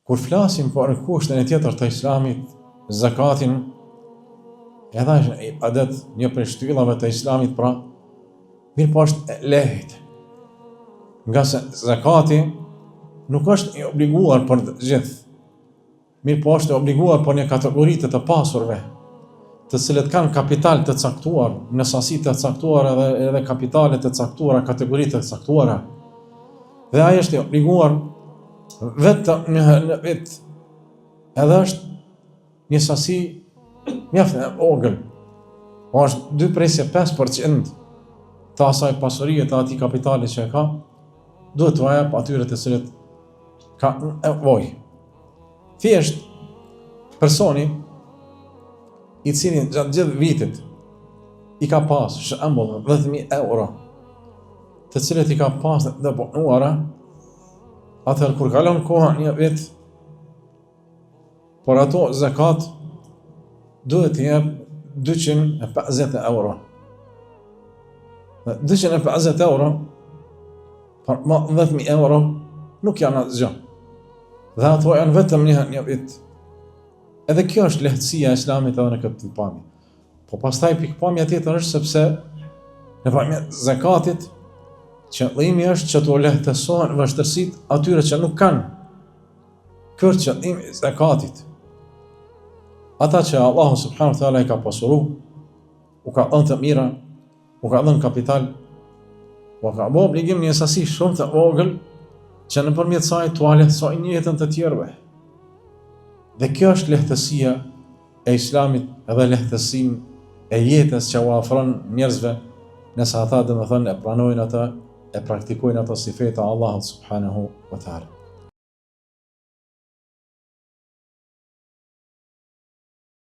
Kur flasim për kushtën e tjetër të Islamit, zakatin, edhe është ibadet, një prej shtyllave të Islamit, pra, mirë po është e lehtë. Nga se zakati nuk është i obliguar për të gjithë, mirë po është i obliguar për një kategori të pasurve, të cilët kanë kapital të caktuar, në sasi të caktuar edhe kapitalet të caktuara, kategoritë të caktuara. Dhe ai është i obliguar vetëm një herë në vit. Edhe është një sasi mjaft e vogël. Është 2.5% të asaj pasurie të atij kapitali që e ka, duhet t'u jap atyre të cilët ka nevojë. Thjesht personi i cili gjatë gjithë vitit i ka pas shembull 10.000 euro, të cilët i ka pas dhe punuara, atëherë kur kalon koha një vit, por ato zakat duhet t'i jep 250 euro. 250 euro, por 10.000 euro nuk janë asgjë. Dhe ato janë vetëm një vit. Edhe kjo është lehtësia e Islamit edhe në këtë pamje. Po pastaj pikpamja tjetër është sepse në pamjen e zakatit, qëllimi është që t'u lehtësohen vështirësitë atyre që nuk kanë. Ky është qëllimi i zakatit. Ata që Allahu subhanahu wa taala i ka pasuru, u ka dhënë të mira, u ka dhënë kapital, u ka bërë obligim një sasi shumë të vogël që nëpërmjet saj t'u lehtësojnë jetën të tjerëve. Dhe kjo është lehtësia e Islamit edhe lehtësim e jetës që u afron njerëzve nëse ata domethënë e pranojnë atë, e praktikojnë ato sifete Allahut subhanahu wa taala.